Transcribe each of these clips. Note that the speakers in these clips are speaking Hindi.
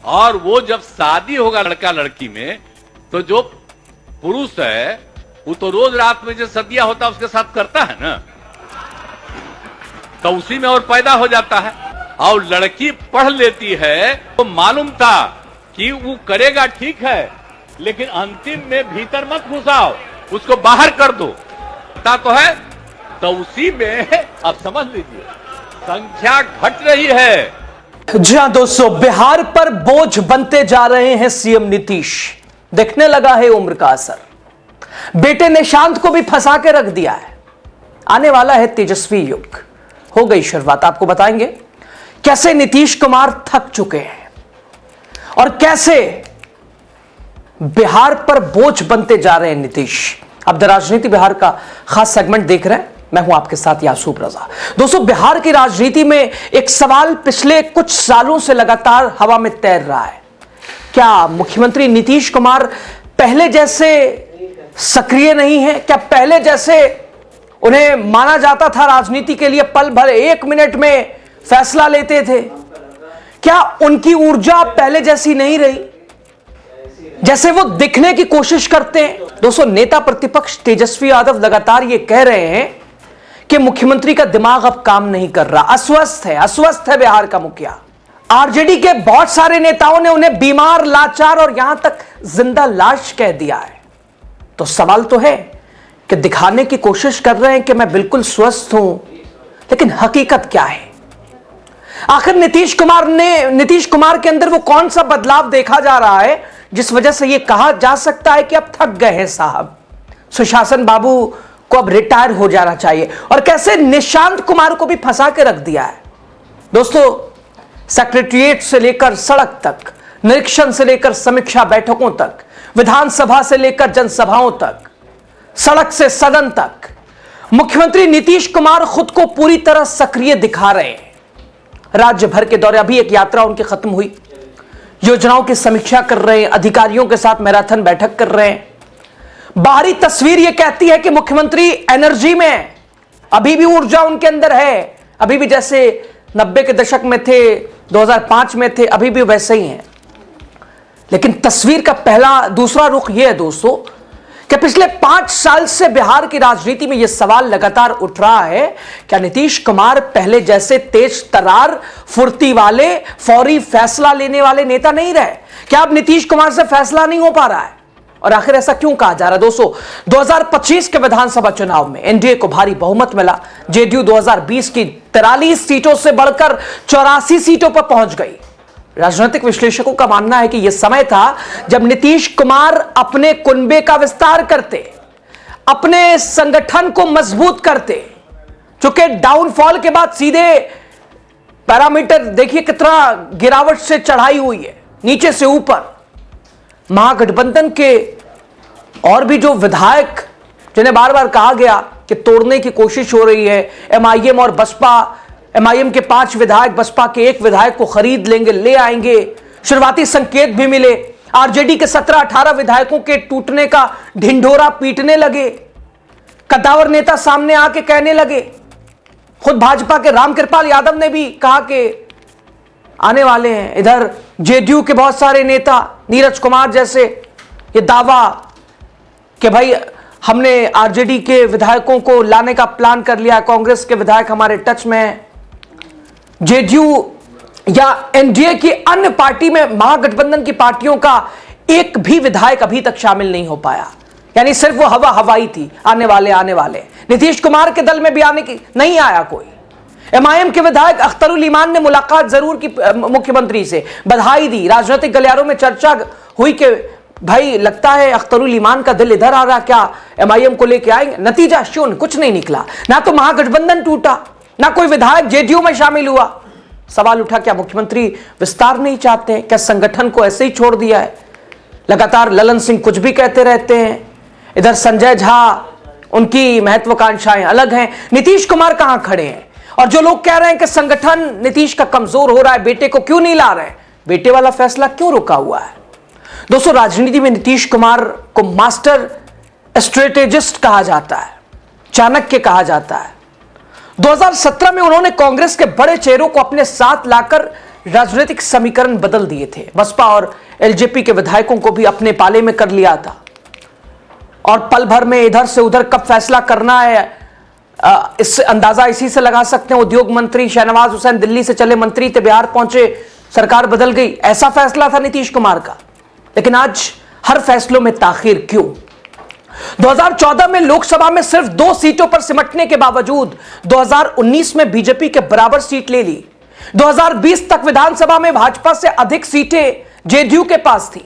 और वो जब शादी होगा लड़का लड़की में, तो जो पुरुष है वो तो रोज रात में जो सदिया होता है उसके साथ करता है ना, तो उसी में और पैदा हो जाता है। और लड़की पढ़ लेती है तो मालूम था कि वो करेगा ठीक है, लेकिन अंतिम में भीतर मत घुसाओ, उसको बाहर कर दो, पता तो है। तो उसी में अब समझ लीजिए संख्या घट रही है। जी हां दोस्तों, बिहार पर बोझ बनते जा रहे हैं सीएम नीतीश। देखने लगा है उम्र का असर। बेटे निशांत को भी फंसा के रख दिया है। आने वाला है तेजस्वी युग, हो गई शुरुआत। आपको बताएंगे कैसे नीतीश कुमार थक चुके हैं और कैसे बिहार पर बोझ बनते जा रहे हैं नीतीश। अब द राजनीति बिहार का खास सेगमेंट देख रहे हैं, मैं हूं आपके साथ यासूब रजा। दोस्तों, बिहार की राजनीति में एक सवाल पिछले कुछ सालों से लगातार हवा में तैर रहा है। क्या मुख्यमंत्री नीतीश कुमार पहले जैसे सक्रिय नहीं है? क्या पहले जैसे उन्हें माना जाता था राजनीति के लिए पल भर 1 मिनट में फैसला लेते थे? क्या उनकी ऊर्जा पहले जैसी नहीं रही, जैसे वो दिखने की कोशिश करते हैं? दोस्तों, नेता प्रतिपक्ष तेजस्वी यादव लगातार ये कह रहे हैं कि मुख्यमंत्री का दिमाग अब काम नहीं कर रहा, अस्वस्थ है बिहार का मुखिया। आरजेडी के बहुत सारे नेताओं ने उन्हें बीमार, लाचार और यहां तक जिंदा लाश कह दिया है। तो सवाल तो है कि दिखाने की कोशिश कर रहे हैं कि मैं बिल्कुल स्वस्थ हूं, लेकिन हकीकत क्या है? आखिर नीतीश कुमार के अंदर वो कौन सा बदलाव देखा जा रहा है जिस वजह से यह कहा जा सकता है कि अब थक गए हैं साहब, सुशासन बाबू को अब रिटायर हो जाना चाहिए? और कैसे निशांत कुमार को भी फंसा के रख दिया है। दोस्तों, सेक्रेटरिएट से लेकर सड़क तक, निरीक्षण से लेकर समीक्षा बैठकों तक, विधानसभा से लेकर जनसभाओं तक, सड़क से सदन तक, मुख्यमंत्री नीतीश कुमार खुद को पूरी तरह सक्रिय दिखा रहे हैं। राज्य भर के दौरे, अभी एक यात्रा उनकी खत्म हुई, योजनाओं की समीक्षा कर रहे हैं, अधिकारियों के साथ मैराथन बैठक कर रहे हैं। बाहरी तस्वीर यह कहती है कि मुख्यमंत्री एनर्जी में, अभी भी ऊर्जा उनके अंदर है, अभी भी जैसे 90 के दशक में थे, 2005 में थे, अभी भी वैसे ही हैं। लेकिन तस्वीर का दूसरा रुख यह है दोस्तों कि पिछले 5 साल से बिहार की राजनीति में यह सवाल लगातार उठ रहा है, क्या नीतीश कुमार पहले जैसे तेज तरार, फुर्ती वाले, फौरी फैसला लेने वाले नेता नहीं रहे? क्या अब नीतीश कुमार से फैसला नहीं हो पा रहा है? और आखिर ऐसा क्यों कहा जा रहा है? दोस्तों, 2025 के विधानसभा चुनाव में एनडीए को भारी बहुमत मिला। जेडीयू 2020 की 43 सीटों से बढ़कर 84 सीटों पर पहुंच गई। राजनीतिक विश्लेषकों का मानना है कि यह समय था जब नीतीश कुमार अपने कुनबे का विस्तार करते, अपने संगठन को मजबूत करते। चूंकि डाउनफॉल के बाद सीधे पैरामीटर देखिए कितना गिरावट से चढ़ाई हुई है, नीचे से ऊपर। महागठबंधन के और भी जो विधायक, जिन्हें बार बार कहा गया कि तोड़ने की कोशिश हो रही है, एमआईएम और बसपा, एमआईएम के 5 विधायक बसपा के 1 विधायक को खरीद लेंगे, ले आएंगे, शुरुआती संकेत भी मिले। आरजेडी के 17-18 विधायकों के टूटने का ढिंढोरा पीटने लगे। कद्दावर नेता सामने आके कहने लगे। खुद भाजपा के रामकृपाल यादव ने भी कहा कि आने वाले हैं। इधर जेडीयू के बहुत सारे नेता, नीरज कुमार जैसे, ये दावा कि भाई हमने आरजेडी के विधायकों को लाने का प्लान कर लिया, कांग्रेस के विधायक हमारे टच में हैं। जेडीयू या एनडीए की अन्य पार्टी में, महागठबंधन की पार्टियों का एक भी विधायक अभी तक शामिल नहीं हो पाया। यानी सिर्फ वो हवाई थी, आने वाले। नीतीश कुमार के दल में भी आने की नहीं आया कोई। एमआईएम के विधायक अख्तरुल ईमान ने मुलाकात जरूर की मुख्यमंत्री से, बधाई दी। राजनीतिक गलियारों में चर्चा हुई कि भाई लगता है अख्तरुल ईमान का दिल इधर आ रहा, क्या एमआईएम को लेके आएंगे? नतीजा शून्य, कुछ नहीं निकला। ना तो महागठबंधन टूटा, ना कोई विधायक जेडीयू में शामिल हुआ। सवाल उठा, क्या मुख्यमंत्री विस्तार नहीं चाहते हैं? क्या संगठन को ऐसे ही छोड़ दिया है? लगातार ललन सिंह कुछ भी कहते रहते हैं, इधर संजय झा, उनकी महत्वाकांक्षाएं अलग हैं। नीतीश कुमार कहां खड़े हैं? और जो लोग कह रहे हैं कि संगठन नीतीश का कमजोर हो रहा है, बेटे को क्यों नहीं ला रहे, बेटे वाला फैसला क्यों रुका हुआ है? दोस्तों, राजनीति में नीतीश कुमार को मास्टर स्ट्रेटेजिस्ट कहा जाता है, चाणक्य कहा जाता है। 2017 में उन्होंने कांग्रेस के बड़े चेहरों को अपने साथ लाकर राजनीतिक समीकरण बदल दिए थे। बसपा और एलजेपी के विधायकों को भी अपने पाले में कर लिया था और पल भर में इधर से उधर कब फैसला करना है, इससे अंदाजा इसी से लगा सकते हैं। उद्योग मंत्री शहनवाज हुसैन दिल्ली से चले मंत्री थे, बिहार पहुंचे, सरकार बदल गई, ऐसा फैसला था नीतीश कुमार का। लेकिन आज हर फैसलों में ताखीर क्यों? 2014 में लोकसभा में सिर्फ 2 सीटों पर सिमटने के बावजूद 2019 में बीजेपी के बराबर सीट ले ली। 2020 तक विधानसभा में भाजपा से अधिक सीटें जेडीयू के पास थी,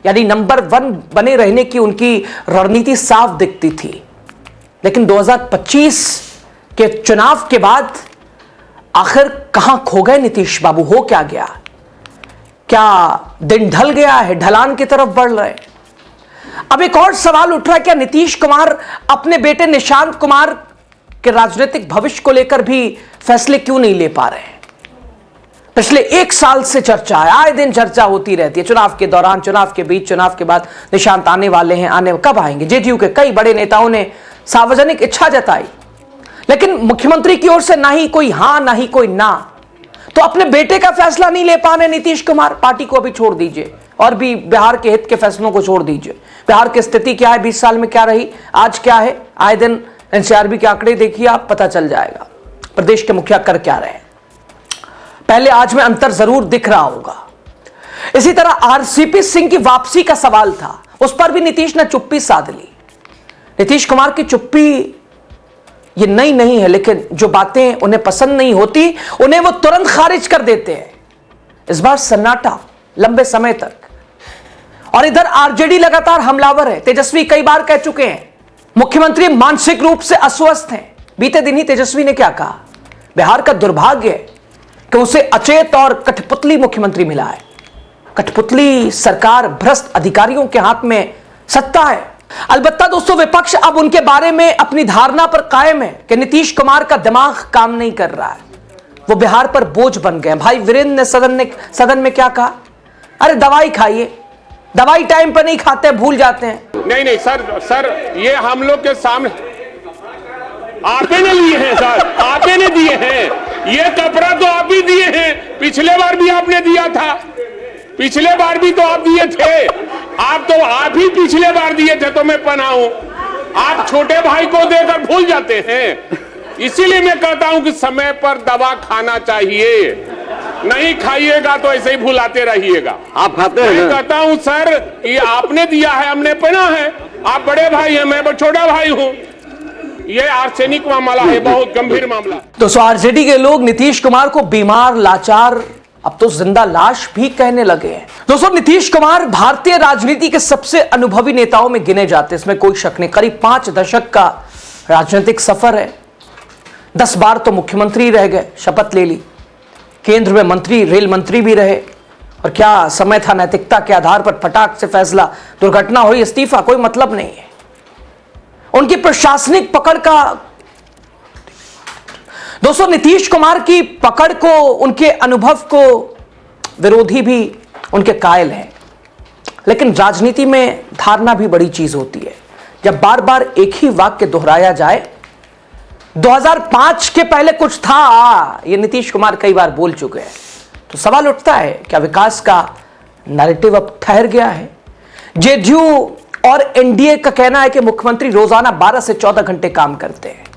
यानी नंबर 1 बने रहने की उनकी रणनीति साफ दिखती थी। लेकिन 2025 के चुनाव के बाद आखिर कहां खो गए नीतीश बाबू? हो क्या गया? क्या दिन ढल गया है, ढलान की तरफ बढ़ रहे? अब एक और सवाल उठ रहा है, क्या नीतीश कुमार अपने बेटे निशांत कुमार के राजनीतिक भविष्य को लेकर भी फैसले क्यों नहीं ले पा रहे हैं? पिछले 1 साल से चर्चा है, आए दिन चर्चा होती रहती है, चुनाव के दौरान, चुनाव के बीच, चुनाव के बाद निशांत आने वाले हैं, कब आएंगे? जेडीयू के कई बड़े नेताओं ने सार्वजनिक इच्छा जताई, लेकिन मुख्यमंत्री की ओर से ना ही कोई हां ना ही कोई ना। तो अपने बेटे का फैसला नहीं ले पा रहे नीतीश कुमार। पार्टी को अभी छोड़ दीजिए और भी बिहार के हित के फैसलों को छोड़ दीजिए। बिहार की स्थिति क्या है, 20 साल में क्या रही, आज क्या है, आए दिन एनसीआरबी के आंकड़े देखिए आप, पता चल जाएगा प्रदेश के मुखिया कर क्या रहे। पहले आज में अंतर जरूर दिख रहा होगा। इसी तरह आरसीपी सिंह की वापसी का सवाल था, उस पर भी नीतीश ने चुप्पी साध ली। नीतीश कुमार की चुप्पी ये नई नहीं है, लेकिन जो बातें उन्हें पसंद नहीं होती उन्हें वो तुरंत खारिज कर देते हैं। इस बार सन्नाटा लंबे समय तक। और इधर आरजेडी लगातार हमलावर है। तेजस्वी कई बार कह चुके हैं मुख्यमंत्री मानसिक रूप से अस्वस्थ हैं। बीते दिन ही तेजस्वी ने क्या कहा, बिहार का दुर्भाग्य है कि उसे अचेत और कठपुतली मुख्यमंत्री मिला है। कठपुतली सरकार, भ्रष्ट अधिकारियों के हाथ में सत्ता है। अलबत्ता दोस्तों, विपक्ष अब उनके बारे में अपनी धारणा पर कायम है कि नीतीश कुमार का दिमाग काम नहीं कर रहा है, वो बिहार पर बोझ बन गए। भाई वीरेंद्र ने सदन में क्या कहा, अरे दवाई खाइए, दवाई टाइम पर नहीं खाते, भूल जाते हैं। नहीं सर ये हम लोग के सामने आपे ने लिए हैं सर, आपे ने दिए हैं। ये कपड़ा तो आप ही दिए हैं, पिछले बार भी आपने दिया था, पिछले बार भी तो आप दिए थे। आप ही पिछले बार दिए थे तो मैं पहना हूं। आप छोटे भाई को देकर भूल जाते हैं। इसीलिए मैं कहता हूं कि समय पर दवा खाना चाहिए, नहीं खाइएगा तो ऐसे ही भुलाते रहिएगा। आप खाते हैं? मैं कहता हूं सर, ये आपने दिया है, हमने पहना है। आप बड़े भाई हैं, मैं छोटा भाई हूं। ये आर्सेनिक मामला है, बहुत गंभीर मामला। दोस्तों, आरजेडी के लोग नीतीश कुमार को बीमार, लाचार, अब तो जिंदा लाश भी कहने लगे हैं। दोस्तों, नीतीश कुमार भारतीय राजनीति के सबसे अनुभवी नेताओं में गिने जाते हैं, इसमें कोई शक नहीं। करीब 5 दशक का राजनीतिक सफर है। 10 बार तो मुख्यमंत्री रह गए, शपथ ले ली, केंद्र में मंत्री, रेल मंत्री भी रहे। और क्या समय था, नैतिकता के आधार पर फटाक से फैसला, दुर्घटना हुई, इस्तीफा, कोई मतलब नहीं है। उनकी प्रशासनिक पकड़ का, दोस्तों नीतीश कुमार की पकड़ को, उनके अनुभव को विरोधी भी उनके कायल हैं। लेकिन राजनीति में धारणा भी बड़ी चीज होती है। जब बार बार एक ही वाक्य दोहराया जाए, 2005 के पहले कुछ था, ये नीतीश कुमार कई बार बोल चुके हैं, तो सवाल उठता है क्या विकास का नैरेटिव अब ठहर गया है? जेडीयू और एनडीए का कहना है कि मुख्यमंत्री रोजाना 12 से 14 घंटे काम करते हैं,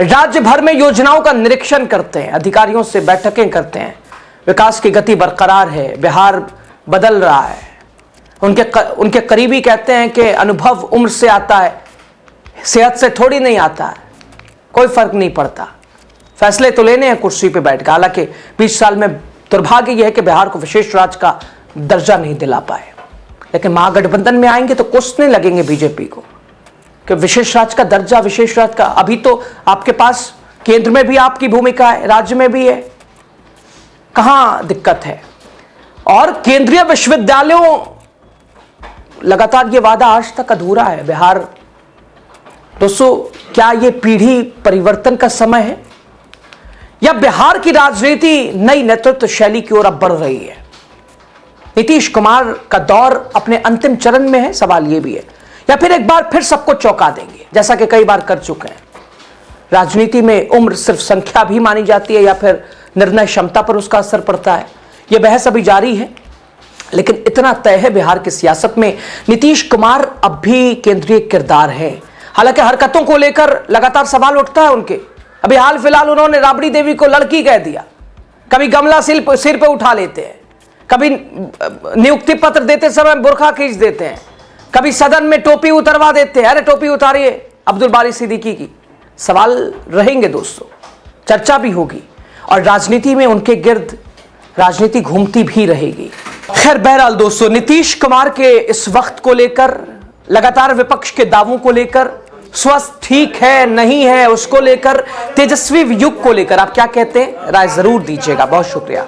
राज्य भर में योजनाओं का निरीक्षण करते हैं, अधिकारियों से बैठकें करते हैं, विकास की गति बरकरार है, बिहार बदल रहा है। उनके करीबी कहते हैं कि अनुभव उम्र से आता है, सेहत से थोड़ी नहीं आता है, कोई फर्क नहीं पड़ता, फैसले तो लेने हैं कुर्सी पे बैठ कर। हालांकि 20 साल में दुर्भाग्य यह है कि बिहार को विशेष राज्य का दर्जा नहीं दिला पाए। लेकिन महागठबंधन में आएंगे तो कोसने लगेंगे बीजेपी को कि विशेष राज्य का दर्जा, विशेष राज्य का। अभी तो आपके पास केंद्र में भी आपकी भूमिका है, राज्य में भी है, कहां दिक्कत है? और केंद्रीय विश्वविद्यालयों, लगातार ये वादा आज तक अधूरा है। बिहार, दोस्तों, क्या ये पीढ़ी परिवर्तन का समय है या बिहार की राजनीति नई नेतृत्व शैली की ओर अब बढ़ रही है? नीतीश कुमार का दौर अपने अंतिम चरण में है, सवाल यह भी है, या फिर एक बार फिर सबको चौंका देंगे जैसा कि कई बार कर चुके हैं? राजनीति में उम्र सिर्फ संख्या भी मानी जाती है या फिर निर्णय क्षमता पर उसका असर पड़ता है। यह बहस अभी जारी है, लेकिन इतना तय है बिहार की सियासत में नीतीश कुमार अब भी केंद्रीय किरदार है। हालांकि हरकतों को लेकर लगातार सवाल उठता है उनके। अभी हाल फिलहाल उन्होंने राबड़ी देवी को लड़की कह दिया, कभी गमला सिर पे उठा लेते हैं, कभी नियुक्ति पत्र देते समय बुर्खा खींच देते हैं, कभी सदन में टोपी उतरवा देते हैं। अरे टोपी उतारिए अब्दुल बारी सिद्दीकी की। सवाल रहेंगे दोस्तों, चर्चा भी होगी और राजनीति में उनके गिर्द राजनीति घूमती भी रहेगी। खैर बहरहाल दोस्तों, नीतीश कुमार के इस वक्त को लेकर, लगातार विपक्ष के दावों को लेकर, स्वस्थ ठीक है नहीं है उसको लेकर, तेजस्वी युग को लेकर आप क्या कहते हैं, राय जरूर दीजिएगा। बहुत शुक्रिया।